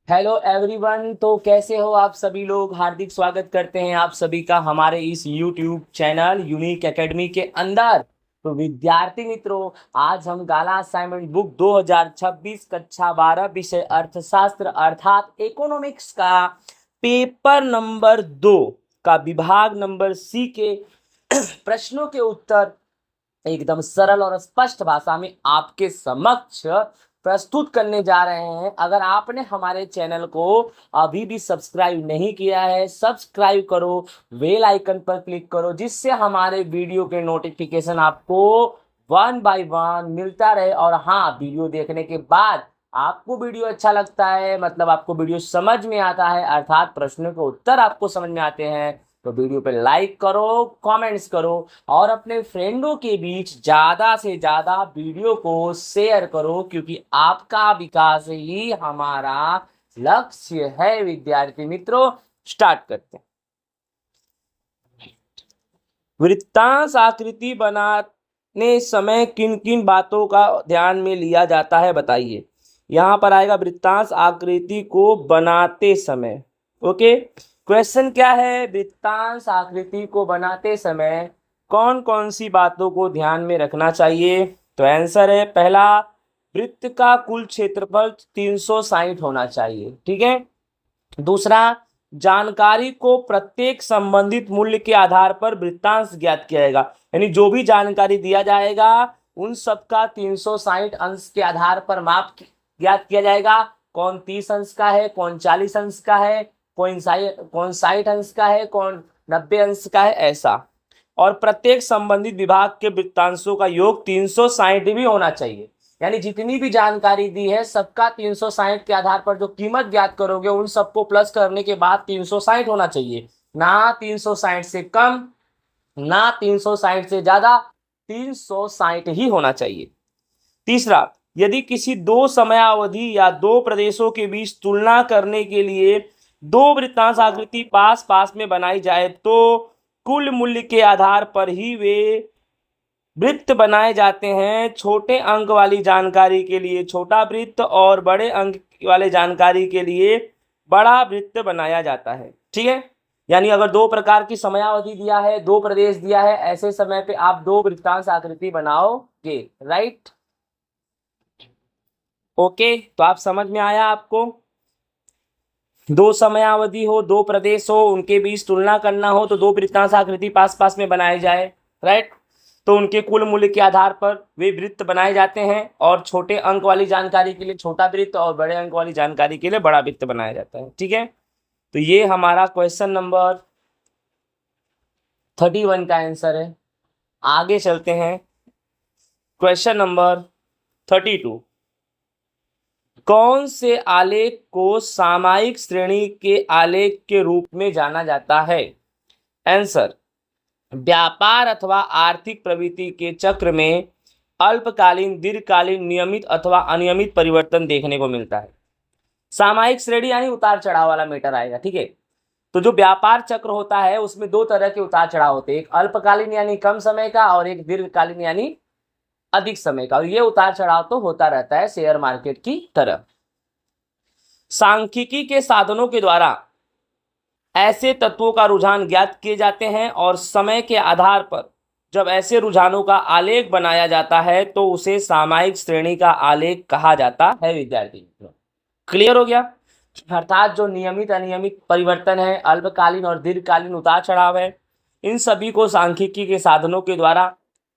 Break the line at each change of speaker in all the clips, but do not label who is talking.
Hello everyone. तो कैसे हो आप सभी लोग। हार्दिक स्वागत करते हैं आप सभी का हमारे इस यूट्यूब चैनल यूनिक एकेडमी के अंदर। तो विद्यार्थी मित्रों, आज हम गाला असाइनमेंट बुक 2026 कक्षा 12 विषय अर्थशास्त्र अर्थात इकोनॉमिक्स का पेपर नंबर 2 का विभाग नंबर सी के प्रश्नों के उत्तर एकदम सरल और स्पष्ट भाषा में आपके समक्ष प्रस्तुत करने जा रहे हैं। अगर आपने हमारे चैनल को अभी भी सब्सक्राइब नहीं किया है, सब्सक्राइब करो, बेल आइकन पर क्लिक करो, जिससे हमारे वीडियो के नोटिफिकेशन आपको वन बाय वन मिलता रहे। और हाँ, वीडियो देखने के बाद आपको वीडियो अच्छा लगता है, मतलब आपको वीडियो समझ में आता है, अर्थात प्रश्नों के उत्तर आपको समझ में आते हैं, तो वीडियो पे लाइक करो, कमेंट्स करो और अपने फ्रेंडों के बीच ज्यादा से ज्यादा वीडियो को शेयर करो, क्योंकि आपका विकास ही हमारा लक्ष्य है। विद्यार्थी मित्रों, स्टार्ट करते हैं। वृत्तांश आकृति बनाने समय किन किन बातों का ध्यान में लिया जाता है, बताइए। यहां पर आएगा वृत्तांश आकृति को बनाते समय। ओके, क्वेश्चन क्या है, वृत्तांश आकृति को बनाते समय कौन कौन सी बातों को ध्यान में रखना चाहिए। तो आंसर है पहला, वृत्त का कुल क्षेत्रफल 360 होना चाहिए। ठीक है। दूसरा, जानकारी को प्रत्येक संबंधित मूल्य के आधार पर वृत्तांश ज्ञात किया जाएगा, यानी जो भी जानकारी दिया जाएगा उन सबका 360 अंश के आधार पर माप ज्ञात किया जाएगा। कौन 30 अंश का है, कौन 40 अंश का है, कौन 60 अंश का है, कौन 90 अंश का है, ऐसा। और प्रत्येक संबंधित विभाग के वृत्तांशों का योग 360 भी होना चाहिए, यानी जितनी भी जानकारी दी है सबका 360 के आधार पर जो कीमत ज्ञात करोगे उन सबको प्लस करने के बाद 360 होना चाहिए। ना 360 से कम, ना 360 से ज्यादा, 360 ही होना चाहिए। तीसरा, यदि किसी दो समयावधि या दो प्रदेशों के बीच तुलना करने के लिए दो वृत्तांश आकृति पास पास में बनाई जाए तो कुल मूल्य के आधार पर ही वे वृत्त बनाए जाते हैं। छोटे अंक वाली जानकारी के लिए छोटा वृत्त और बड़े अंक वाले जानकारी के लिए बड़ा वृत्त बनाया जाता है। ठीक है, यानी अगर दो प्रकार की समयावधि दिया है, दो प्रदेश दिया है, ऐसे समय पे आप दो वृत्तांश आकृति बनाओगे। Right, okay. तो आप समझ में आया आपको। दो समयावधि हो, दो प्रदेश हो, उनके बीच तुलना करना हो तो दो वृत्तांश आकृति पास पास में बनाए जाए। राइट, तो उनके कुल मूल्य के आधार पर वे वृत्त बनाए जाते हैं, और छोटे अंक वाली जानकारी के लिए छोटा वृत्त और बड़े अंक वाली जानकारी के लिए बड़ा वृत्त बनाया जाता है। ठीक है, तो ये हमारा क्वेश्चन नंबर 31 का आंसर है। आगे चलते हैं, क्वेश्चन नंबर 32। कौन से आलेख को सामयिक श्रेणी के आलेख के रूप में जाना जाता है। आंसर, व्यापार अथवा आर्थिक प्रवृत्ति के चक्र में अल्पकालीन, दीर्घकालीन, नियमित अथवा अनियमित परिवर्तन देखने को मिलता है। सामयिक श्रेणी यानी उतार चढ़ाव वाला मैटर आएगा। ठीक है, तो जो व्यापार चक्र होता है उसमें दो तरह के उतार चढ़ाव होते हैं, एक अल्पकालीन यानी कम समय का, और एक दीर्घकालीन यानी अधिक समय का। और ये उतार चढ़ाव तो होता रहता है शेयर मार्केट की तरह। सांख्यिकी के साधनों के द्वारा ऐसे तत्वों का रुझान ज्ञात किए जाते हैं, और समय के आधार पर जब ऐसे रुझानों का आलेख बनाया जाता है तो उसे सामयिक श्रेणी का आलेख कहा जाता है। विद्यार्थी, क्लियर हो गया। अर्थात जो नियमित अनियमित परिवर्तन है, अल्पकालीन और दीर्घकालीन उतार चढ़ाव है, इन सभी को सांख्यिकी के साधनों के द्वारा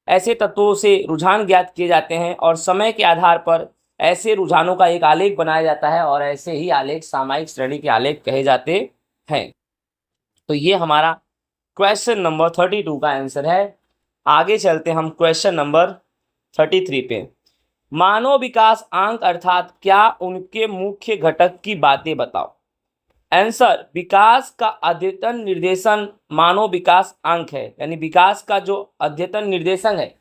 ऐसे तत्वों से रुझान ज्ञात किए जाते हैं, और समय के आधार पर ऐसे रुझानों का एक आलेख बनाया जाता है, और ऐसे ही आलेख सामयिक श्रेणी के आलेख कहे जाते हैं। तो ये हमारा क्वेश्चन नंबर 32 का आंसर है। आगे चलते हम क्वेश्चन नंबर 33 पे। मानव विकास आंक अर्थात क्या, उनके मुख्य घटक की बातें बताओ। आंसर, विकास का अद्यतन निर्देशन मानव विकास आंक है, यानी विकास का जो अद्यतन निर्देशन है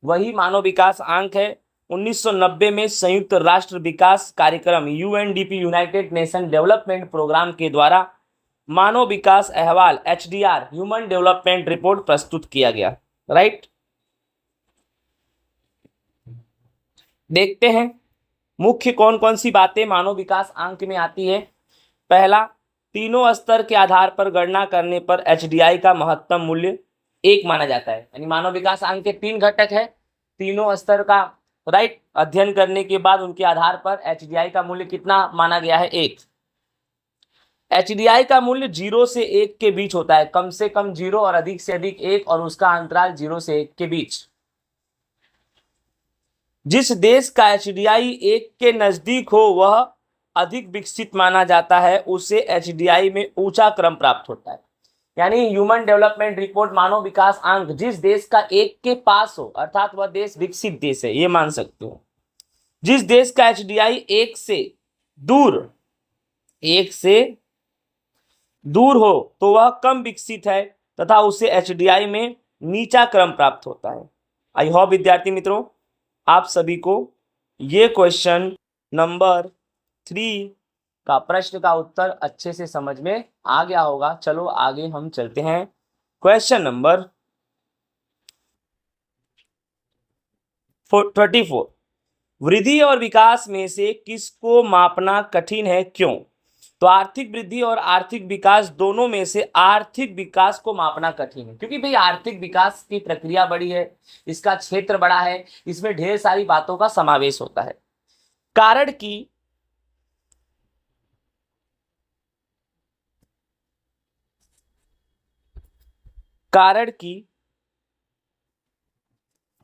वही मानव विकास आंक है। 1990 में संयुक्त राष्ट्र विकास कार्यक्रम UNDP, United Nation Development Programme के द्वारा मानव विकास अहवाल एचडीआर, ह्यूमन डेवलपमेंट रिपोर्ट प्रस्तुत किया गया। राइट, देखते हैं मुख्य कौन कौन सी बातें मानव विकास आंक में आती है? पहला, तीनों स्तर के आधार पर गणना करने पर एचडीआई का महत्तम मूल्य 1 माना जाता है। यानी मानव विकास आंक के 3 घटक है, तीनों स्तर का राइट अध्ययन करने के बाद उनके आधार पर एचडीआई का मूल्य कितना माना गया है? 1। एचडीआई का मूल्य 0 से 1 के बीच होता है, कम से कम 0 और अधिक से अधिक 1, और उसका अंतराल 0 से 1 के बीच। जिस देश का एचडीआई 1 के नजदीक हो वह अधिक विकसित माना जाता है, उसे एचडीआई में ऊंचा क्रम प्राप्त होता है। यानी ह्यूमन डेवलपमेंट रिपोर्ट मानव विकास अंक जिस देश का 1 के पास हो अर्थात वह देश विकसित देश है, ये मान सकते हो। जिस देश का एचडीआई 1 से दूर हो तो वह कम विकसित है तथा उसे एचडीआई में नीचा क्रम प्राप्त होता है। आई होप विद्यार्थी मित्रों आप सभी को ये क्वेश्चन नंबर 3 का प्रश्न का उत्तर अच्छे से समझ में आ गया होगा। चलो आगे हम चलते हैं। क्वेश्चन नंबर 34, वृद्धि और विकास में से किसको मापना कठिन है, क्यों? तो आर्थिक वृद्धि और आर्थिक विकास दोनों में से आर्थिक विकास को मापना कठिन है, क्योंकि भाई आर्थिक विकास की प्रक्रिया बड़ी है, इसका क्षेत्र बड़ा है, इसमें ढेर सारी बातों का समावेश होता है। कारण की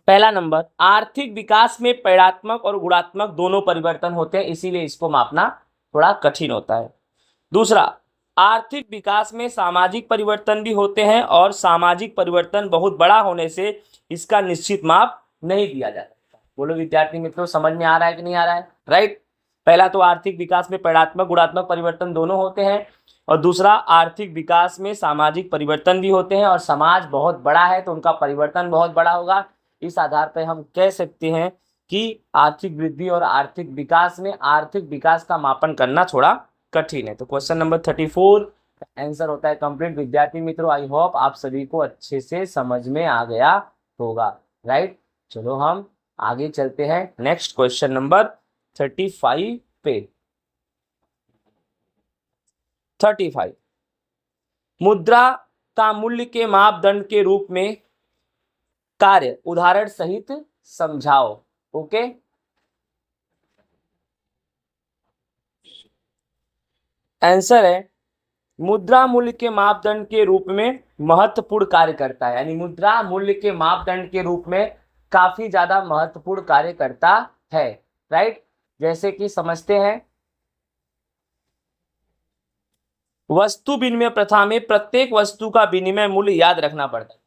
पहला नंबर, आर्थिक विकास में परिणात्मक और गुणात्मक दोनों परिवर्तन होते हैं, इसीलिए इसको मापना थोड़ा कठिन होता है। दूसरा, आर्थिक विकास में सामाजिक परिवर्तन भी होते हैं और सामाजिक परिवर्तन बहुत बड़ा होने से इसका निश्चित माप नहीं दिया जा सकता। बोलो विद्यार्थी मित्रों समझ में आ रहा है कि नहीं आ रहा है? राइट, पहला तो आर्थिक विकास में परिणात्मक गुणात्मक परिवर्तन दोनों होते हैं, और दूसरा आर्थिक विकास में सामाजिक परिवर्तन भी होते हैं, और समाज बहुत बड़ा है तो उनका परिवर्तन बहुत बड़ा होगा। इस आधार पर हम कह सकते हैं कि आर्थिक वृद्धि और आर्थिक विकास में आर्थिक विकास का मापन करना थोड़ा कठिन है। तो क्वेश्चन नंबर 34 आंसर होता है कंप्लीट। विद्यार्थी मित्रों आई होप आप सभी को अच्छे से समझ में आ गया होगा। राइट, चलो हम आगे चलते हैं नेक्स्ट क्वेश्चन नंबर 35 पे। 35, मुद्रा का मूल्य के मापदंड के रूप में कार्य उदाहरण सहित समझाओ। ओके, आंसर है मुद्रा मूल्य के मापदंड के रूप में महत्वपूर्ण कार्य करता है। यानी मुद्रा मूल्य के मापदंड के रूप में काफी ज्यादा महत्वपूर्ण कार्य करता है। राइट, जैसे कि समझते हैं, वस्तु विनिमय प्रथा में प्रत्येक वस्तु का विनिमय मूल्य याद रखना पड़ता है।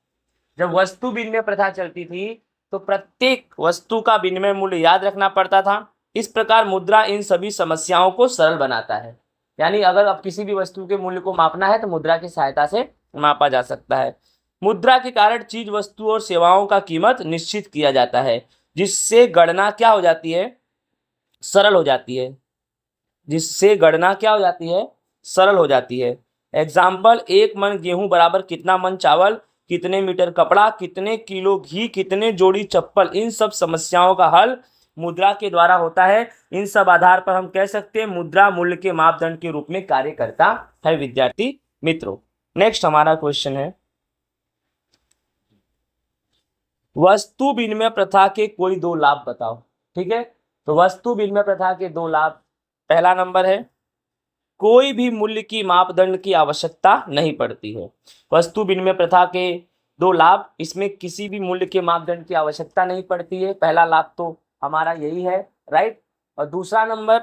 जब वस्तु विनिमय प्रथा चलती थी तो प्रत्येक वस्तु का विनिमय मूल्य याद रखना पड़ता था। इस प्रकार मुद्रा इन सभी समस्याओं को सरल बनाता है। यानी अगर अब किसी भी वस्तु के मूल्य को मापना है तो मुद्रा की सहायता से मापा जा सकता है। मुद्रा के कारण चीज वस्तु और सेवाओं का कीमत निश्चित किया जाता है, जिससे गणना क्या हो जाती है? सरल हो जाती है। जिससे गणना क्या हो जाती है? सरल हो जाती है। एग्जाम्पल, 1 मन गेहूं बराबर कितना मन चावल, कितने मीटर कपड़ा, कितने किलो घी, कितने जोड़ी चप्पल। इन सब समस्याओं का हल मुद्रा के द्वारा होता है। इन सब आधार पर हम कह सकते हैं मुद्रा मूल्य के मापदंड के रूप में कार्य करता है। विद्यार्थी मित्रों, नेक्स्ट हमारा क्वेश्चन है, वस्तु विनिमय प्रथा के कोई 2 लाभ बताओ। ठीक है, तो वस्तु विनिमय प्रथा के 2 लाभ, पहला नंबर है कोई भी मूल्य की मापदंड की आवश्यकता नहीं पड़ती है। वस्तु विनिमय प्रथा के 2 लाभ, इसमें किसी भी मूल्य के मापदंड की आवश्यकता नहीं पड़ती है। पहला लाभ तो हमारा यही है। राइट, और दूसरा नंबर,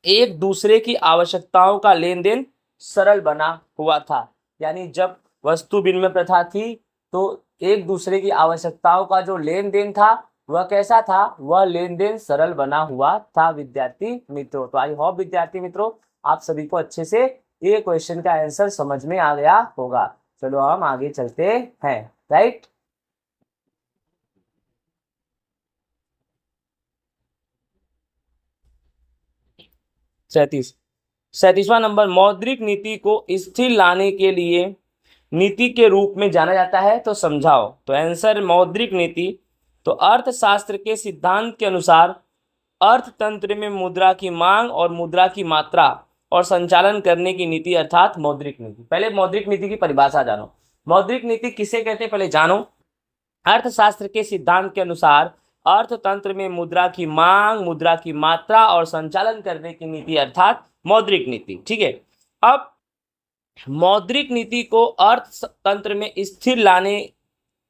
एक दूसरे की आवश्यकताओं का लेन देन सरल बना हुआ था। यानी जब वस्तु विनिमय प्रथा थी तो एक दूसरे की आवश्यकताओं का जो लेन देन था वह कैसा था? वह लेन देन सरल बना हुआ था। विद्यार्थी मित्रों, तो आई होप विद्यार्थी मित्रों आप सभी को अच्छे से ये क्वेश्चन का आंसर समझ में आ गया होगा। चलो हम आगे चलते हैं। राइट, सैंतीसवां नंबर, मौद्रिक नीति को स्थिर लाने के लिए नीति के रूप में जाना जाता है, तो समझाओ। तो आंसर मौद्रिक नीति, तो अर्थशास्त्र के सिद्धांत के अनुसार अर्थतंत्र में मुद्रा की मांग और मुद्रा की मात्रा और संचालन करने की नीति अर्थात मौद्रिक नीति। पहले मौद्रिक नीति की परिभाषा जानो। मौद्रिक नीति किसे कहते हैं पहले जानो। अर्थशास्त्र के सिद्धांत के अनुसार अर्थतंत्र में मुद्रा की मांग, मुद्रा की मात्रा और संचालन करने की नीति अर्थात मौद्रिक नीति। ठीक है, अब मौद्रिक नीति को अर्थतंत्र में स्थिर लाने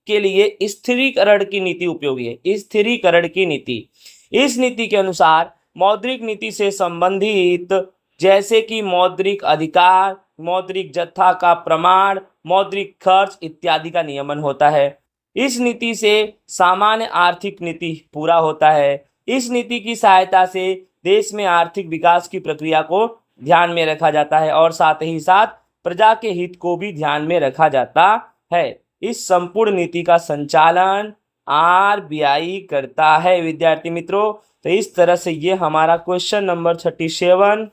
के लिए स्थिरीकरण की नीति उपयोगी है। स्थिरीकरण की नीति, इस नीति के अनुसार मौद्रिक नीति से संबंधित जैसे कि मौद्रिक अधिकार, मौद्रिक जत्था का प्रमाण, मौद्रिक खर्च इत्यादि का नियमन होता है। इस नीति से सामान्य आर्थिक नीति पूरा होता है। इस नीति की सहायता से देश में आर्थिक विकास की प्रक्रिया को ध्यान में रखा जाता है और साथ ही साथ प्रजा के हित को भी ध्यान में रखा जाता है। इस संपूर्ण नीति का संचालन आरबीआई करता है विद्यार्थी मित्रों। तो इस तरह से ये हमारा क्वेश्चन नंबर 37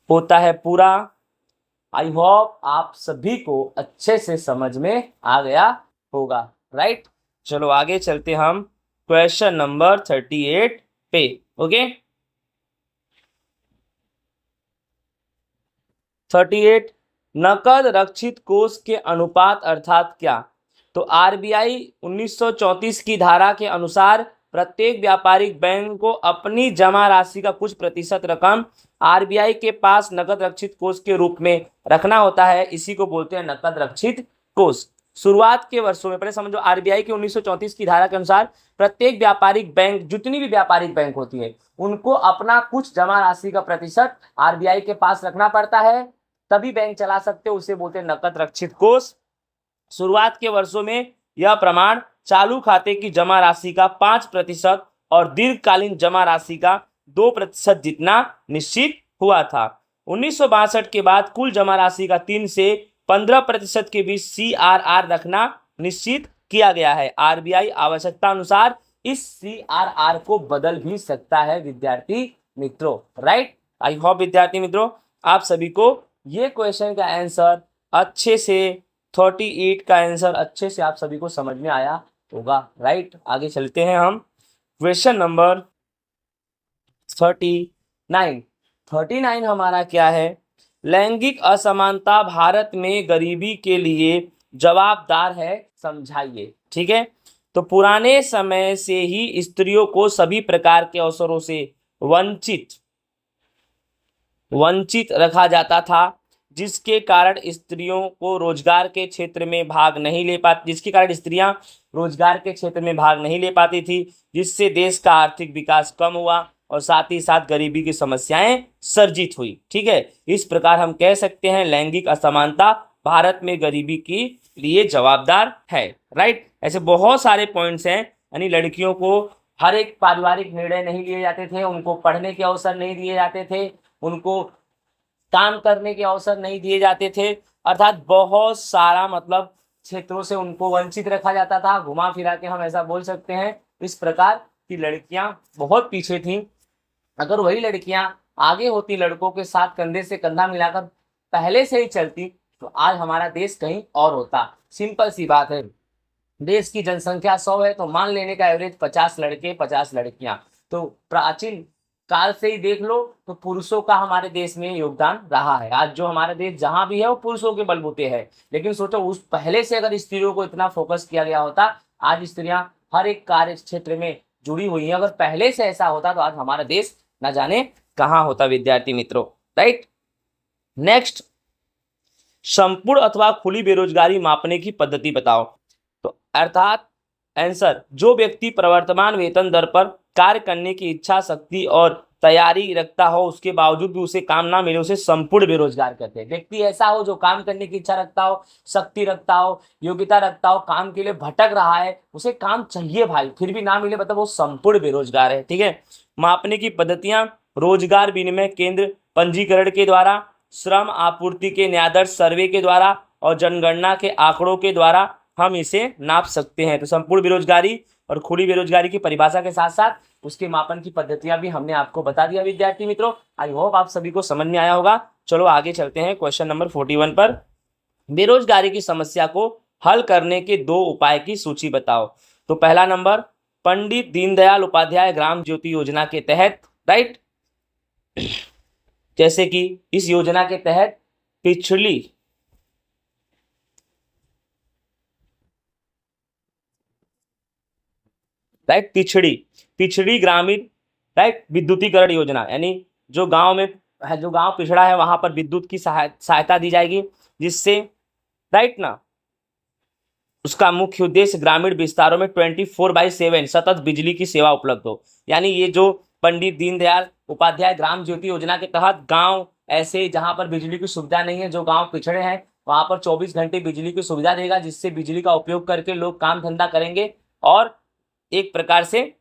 होता है पूरा। आई होप आप सभी को अच्छे से समझ में आ गया होगा, राइट। चलो आगे चलते हम क्वेश्चन नंबर 38 पे। ओके, 38 नकद रक्षित कोष के अनुपात अर्थात क्या। तो आरबीआई 1934 की धारा के अनुसार प्रत्येक व्यापारिक बैंक को अपनी जमा राशि का कुछ प्रतिशत रकम आरबीआई के पास नकद रक्षित कोष के रूप में रखना होता है। इसी को बोलते हैं नकद रक्षित कोष। शुरुआत के वर्षों में, पहले समझो, आरबीआई के 1934 की धारा के अनुसार प्रत्येक व्यापारिक बैंक, जितनी भी व्यापारिक बैंक होती है, उनको अपना कुछ जमा राशि का प्रतिशत आरबीआई के पास रखना पड़ता है, तभी बैंक चला सकते हो। उसे बोलते हैं नकद रक्षित कोष। शुरुआत के वर्षों में यह प्रमाण चालू खाते की जमा राशि का 5% और दीर्घकालीन जमा राशि का 2% जितना निश्चित हुआ था। 1962 के बाद कुल जमा राशि का 3 से 15% के बीच CRR रखना निश्चित किया गया है। आरबीआई आवश्यकता अनुसार इस CRR को बदल भी सकता है विद्यार्थी मित्रों, राइट। आई होप विद्यार्थी मित्रों आप सभी को ये क्वेश्चन का आंसर अच्छे से, 38 का आंसर अच्छे से आप सभी को समझ में आया होगा, राइट। आगे चलते हैं हम क्वेश्चन नंबर 39 हमारा क्या है। लैंगिक असमानता भारत में गरीबी के लिए जवाबदार है, समझाइए। ठीक है, तो पुराने समय से ही स्त्रियों को सभी प्रकार के अवसरों से वंचित रखा जाता था, जिसके कारण स्त्रियों को रोजगार के क्षेत्र में भाग नहीं ले पाती, जिसके कारण स्त्रियां रोजगार के क्षेत्र में भाग नहीं ले पाती थी, जिससे देश का आर्थिक विकास कम हुआ और साथ ही साथ गरीबी की समस्याएं सर्जित हुई। ठीक है, इस प्रकार हम कह सकते हैं लैंगिक असमानता भारत में गरीबी के लिए जवाबदार है, राइट। ऐसे बहुत सारे पॉइंट्स हैं, यानी लड़कियों को हर एक पारिवारिक निर्णय नहीं लिए जाते थे, उनको पढ़ने के अवसर नहीं दिए जाते थे, उनको काम करने के अवसर नहीं दिए जाते थे, अर्थात बहुत सारा मतलब क्षेत्रों से उनको वंचित रखा जाता था। घुमा फिरा के हम ऐसा बोल सकते हैं इस प्रकार की लड़कियां बहुत पीछे थीं। अगर वही लड़कियां आगे होती, लड़कों के साथ कंधे से कंधा मिलाकर पहले से ही चलती, तो आज हमारा देश कहीं और होता। सिंपल सी बात है, देश की जनसंख्या 100 है तो मान लेने का एवरेज 50 लड़के 50 लड़कियां। तो प्राचीन काल से ही देख लो तो पुरुषों का हमारे देश में योगदान रहा है। आज जो हमारा देश जहां भी है वो पुरुषों के बलबूते है। लेकिन सोचो उस पहले से अगर स्त्रियों को इतना फोकस किया गया होता, आज स्त्रियां हर एक कार्य क्षेत्र में जुड़ी हुई हैं। अगर पहले से ऐसा होता तो आज हमारा देश न जाने कहाँ होता विद्यार्थी मित्रों, राइट। नेक्स्ट, संपूर्ण अथवा खुली बेरोजगारी मापने की पद्धति बताओ। तो अर्थात आंसर, जो व्यक्ति प्रवर्तमान वेतन दर पर कार्य करने की इच्छा शक्ति और तैयारी रखता हो, उसके बावजूद भी उसे काम ना मिले, उसे संपूर्ण बेरोजगार कहते हैं। व्यक्ति ऐसा हो जो काम करने की इच्छा रखता हो, शक्ति रखता हो, योग्यता रखता हो, काम के लिए भटक रहा है, उसे काम चाहिए भाई, फिर भी ना मिले, मतलब वो संपूर्ण बेरोजगार है। ठीक है, मापने की पद्धतियां, रोजगार विनिमय केंद्र पंजीकरण के द्वारा, श्रम आपूर्ति के न्यायाधीश सर्वे के द्वारा और जनगणना के आंकड़ों के द्वारा हम इसे नाप सकते हैं। तो संपूर्ण बेरोजगारी और खुली बेरोजगारी की परिभाषा के साथ साथ उसके मापन की पद्धतियां भी हमने आपको बता दिया विद्यार्थी मित्रों। आई होप आप सभी को समझ में आया होगा। चलो आगे चलते हैं क्वेश्चन नंबर 41 पर। बेरोजगारी की समस्या को हल करने के 2 उपाय की सूची बताओ। तो पहला नंबर, पंडित दीनदयाल उपाध्याय ग्राम ज्योति योजना के तहत, राइट, जैसे कि इस योजना के तहत पिछड़ी, राइट, पिछड़ी ग्रामीण, राइट, विद्युतीकरण योजना, यानी जो गांव में जो गांव पिछड़ा है वहां पर विद्युत की सहायता दी जाएगी, जिससे, राइट ना, उसका मुख्य उद्देश्य ग्रामीण विस्तारों में 24/7 सतत बिजली की सेवा उपलब्ध हो। यानी ये जो पंडित दीनदयाल उपाध्याय ग्राम ज्योति योजना के तहत गांव ऐसे जहां पर बिजली की सुविधा नहीं है, जो गांव पिछड़े हैं, वहां पर 24 घंटे बिजली की सुविधा देगा, जिससे बिजली का उपयोग करके लोग काम धंधा करेंगे और एक प्रकार से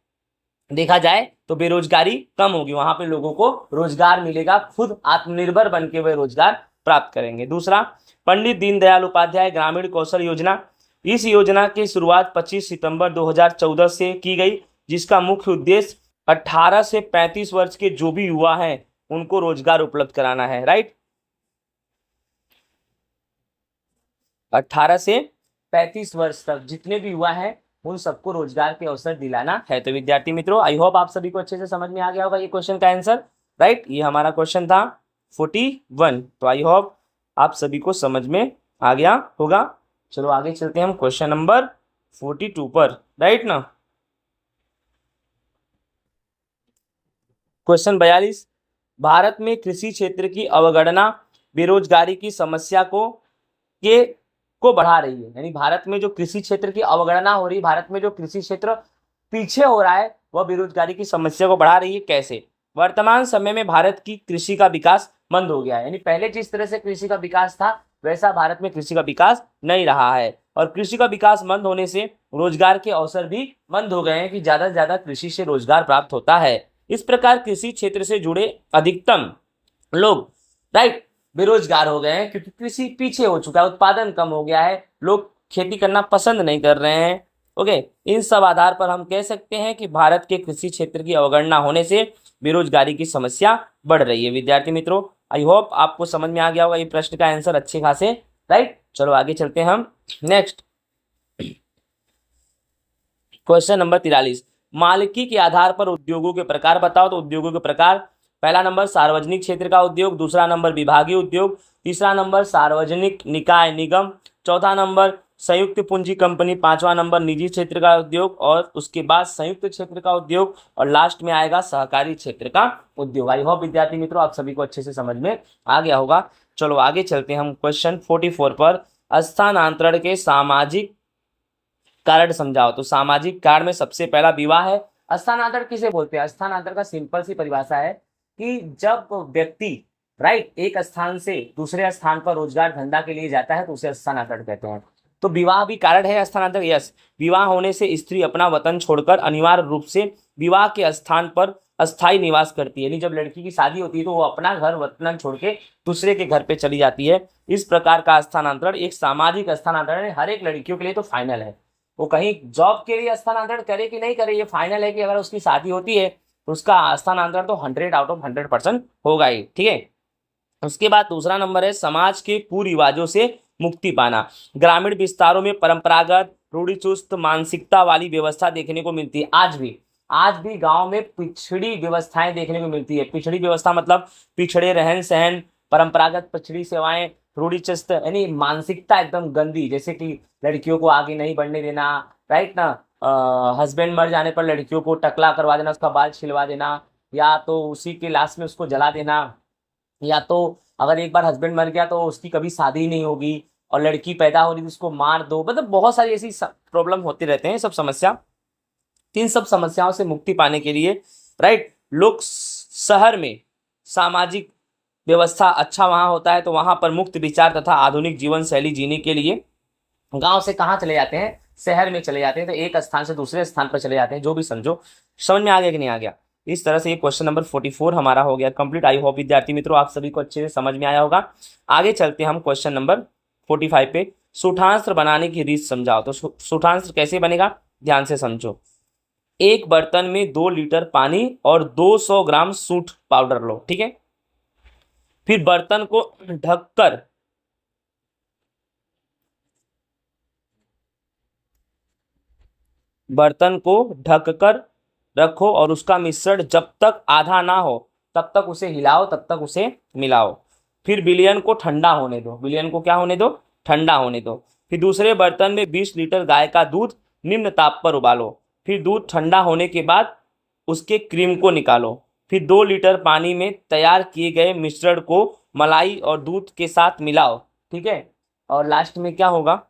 देखा जाए तो बेरोजगारी कम होगी, वहां पे लोगों को रोजगार मिलेगा, खुद आत्मनिर्भर बन के वे रोजगार प्राप्त करेंगे। दूसरा, पंडित दीनदयाल उपाध्याय ग्रामीण कौशल योजना। इस योजना की शुरुआत 25 सितंबर 2014 से की गई, जिसका मुख्य उद्देश्य 18 से 35 वर्ष के जो भी युवा हैं उनको रोजगार उपलब्ध कराना है, राइट। 18 से 35 वर्ष तक जितने भी युवा हैं उन सबको रोजगार के अवसर दिलाना है। तो विद्यार्थी मित्रों, आई होप आप सभी को अच्छे से समझ में आ गया होगा ये क्वेश्चन का आंसर, राइट। ये हमारा क्वेश्चन था 41, तो आई होप आप सभी को समझ में आ गया होगा। चलो आगे चलते हैं हम क्वेश्चन नंबर 42 पर, राइट ना। क्वेश्चन 42, भारत में कृषि क्षेत्र की अवगणना बेरोजगारी की समस्या को बढ़ा रही है। यानी भारत में जो कृषि क्षेत्र की अवगणना हो रही है, भारत में जो कृषि क्षेत्र पीछे हो रहा है, वह बेरोजगारी की समस्या को बढ़ा रही है। कैसे? वर्तमान समय में भारत की कृषि का विकास मंद हो गया है। यानी पहले जिस तरह से कृषि का विकास था वैसा भारत में कृषि का विकास नहीं रहा है, और कृषि का विकास मंद होने से रोजगार के अवसर भी मंद हो गए हैं कि ज्यादा से ज्यादा कृषि से रोजगार प्राप्त होता है। इस प्रकार कृषि क्षेत्र से जुड़े अधिकतम लोग, राइट, बेरोजगार हो गए हैं, क्योंकि कृषि पीछे हो चुका है, उत्पादन कम हो गया है, लोग खेती करना पसंद नहीं कर रहे हैं। ओके, इन सब आधार पर हम कह सकते हैं कि भारत के कृषि क्षेत्र की अवगणना होने से बेरोजगारी की समस्या बढ़ रही है। विद्यार्थी मित्रों, आई होप आपको समझ में आ गया होगा ये प्रश्न का आंसर अच्छे खासे, राइट। चलो आगे चलते हैं हम नेक्स्ट क्वेश्चन नंबर 43, मालिकी के आधार पर उद्योगों के प्रकार बताओ। तो उद्योगों के प्रकार, पहला नंबर सार्वजनिक क्षेत्र का उद्योग, दूसरा नंबर विभागीय उद्योग, तीसरा नंबर सार्वजनिक निकाय निगम, चौथा नंबर संयुक्त पूंजी कंपनी, पांचवा नंबर निजी क्षेत्र का उद्योग, और उसके बाद संयुक्त क्षेत्र का उद्योग, और लास्ट में आएगा सहकारी क्षेत्र का उद्योग। आई होप विद्यार्थी मित्रों आप सभी को अच्छे से समझ में आ गया होगा। चलो आगे चलते हैं हम क्वेश्चन 44 पर, स्थानांतरण के सामाजिक कारण समझाओ। तो सामाजिक कारण में सबसे पहला विवाह है। स्थानांतरण किसे बोलते हैं? स्थानांतरण का सिंपल सी परिभाषा है कि जब व्यक्ति, राइट, एक स्थान से दूसरे स्थान पर रोजगार धंधा के लिए जाता है तो उसे स्थानांतरण कहते हैं। तो विवाह भी कारण है स्थानांतरण, यस। विवाह होने से स्त्री अपना वतन छोड़कर अनिवार्य रूप से विवाह के स्थान पर अस्थायी निवास करती है। यानी जब लड़की की शादी होती है तो वो अपना घर वतन छोड़ के दूसरे के घर पे चली जाती है। इस प्रकार का स्थानांतरण एक सामाजिक स्थानांतरण है, हर एक लड़कियों के लिए तो फाइनल है। वो कहीं जॉब के लिए स्थानांतरण करे कि नहीं करे, ये फाइनल है कि अगर उसकी शादी होती है तो उसका स्थानांतरण तो 100 आउट ऑफ 100% होगा ही, ठीक है। उसके बाद दूसरा नंबर है समाज के कुरिवाजों से मुक्ति पाना। ग्रामीण विस्तारों में परंपरागत रूढ़िचुस्त मानसिकता वाली व्यवस्था देखने को मिलती है। आज भी गांव में पिछड़ी व्यवस्थाएं देखने को मिलती है। पिछड़ी व्यवस्था मतलब पिछड़े रहन सहन, परंपरागत पिछड़ी सेवाएं, रूढ़िचुस्त यानी मानसिकता एकदम गंदी, जैसे कि लड़कियों को आगे नहीं बढ़ने देना, राइट ना, हस्बैंड मर जाने पर लड़कियों को टकला करवा देना, उसका बाल छिलवा देना, या तो उसी के लाश में उसको जला देना, या तो अगर एक बार हस्बैंड मर गया तो उसकी कभी शादी नहीं होगी, और लड़की पैदा हो रही तो उसको मार दो। मतलब बहुत सारी ऐसी प्रॉब्लम होती रहते हैं, सब समस्या। इन सब समस्याओं से मुक्ति पाने के लिए, राइट, लोग शहर में सामाजिक व्यवस्था अच्छा वहां होता है तो वहां पर मुक्त विचार तथा आधुनिक जीवन शैली जीने के लिए गांव से कहाँ चले जाते हैं? शहर में चले जाते हैं। तो एक स्थान से दूसरे स्थान पर चले जाते हैं, जो भी समझो। समझ में आ गया कि नहीं आ गया? इस तरह से ये क्वेश्चन नंबर 44 हमारा हो गया कंप्लीट। आई होप विद्यार्थी मित्रों आप सभी को अच्छे से समझ में आया होगा। आगे चलते हैं हम क्वेश्चन नंबर 45 पे, सूठांत्र बनाने की रीत समझाओ। तो सूठांत्र कैसे बनेगा, ध्यान से समझो। एक बर्तन में 2 लीटर पानी और 200 ग्राम सूठ पाउडर लो, ठीक है। फिर बर्तन को ढककर बर्तन को ढककर रखो और उसका मिश्रण जब तक आधा ना हो तब तक उसे हिलाओ, तब तक उसे मिलाओ। फिर विलयन को ठंडा होने दो, विलयन को क्या होने दो, ठंडा होने दो। फिर दूसरे बर्तन में 20 लीटर गाय का दूध निम्न ताप पर उबालो। फिर दूध ठंडा होने के बाद उसके क्रीम को निकालो। फिर 2 लीटर पानी में तैयार किए गए मिश्रण को मलाई और दूध के साथ मिलाओ। ठीक है, और लास्ट में क्या होगा,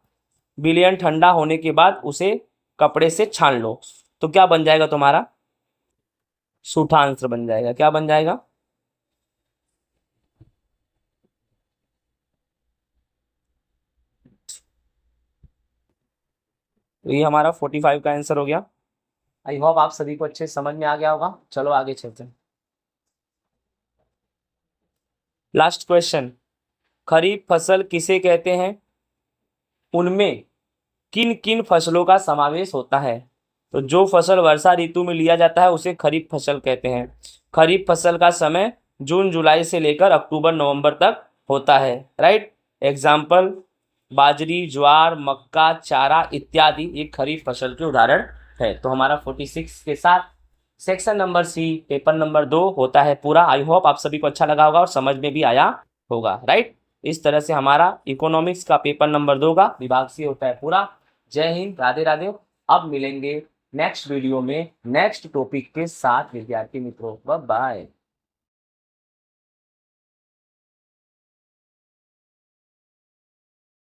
विलयन ठंडा होने के बाद उसे कपड़े से छान लो। तो क्या बन जाएगा तुम्हारा, सूठा आंसर बन जाएगा। क्या बन जाएगा, तो ये हमारा 45 का आंसर हो गया। आई होप आप सभी को अच्छे समझ में आ गया होगा। चलो आगे चलते हैं। लास्ट क्वेश्चन, खरीफ फसल किसे कहते हैं, उनमें किन किन फसलों का समावेश होता है। तो जो फसल वर्षा ऋतु में लिया जाता है उसे खरीफ फसल कहते हैं। खरीफ फसल का समय जून जुलाई से लेकर अक्टूबर नवंबर तक होता है। राइट, एग्जाम्पल बाजरी, ज्वार, मक्का, चारा इत्यादि ये खरीफ फसल के उदाहरण है। तो हमारा 46 के साथ section number C paper number 2 होता है पूरा। आई होप आप सभी को अच्छा लगा होगा और समझ में भी आया होगा। राइट, इस तरह से हमारा इकोनॉमिक्स का पेपर नंबर 2 का विभाग सी होता है पूरा। जय हिंद, राधे राधे। अब मिलेंगे नेक्स्ट वीडियो में नेक्स्ट टॉपिक के साथ विद्यार्थी मित्रों। Bye bye.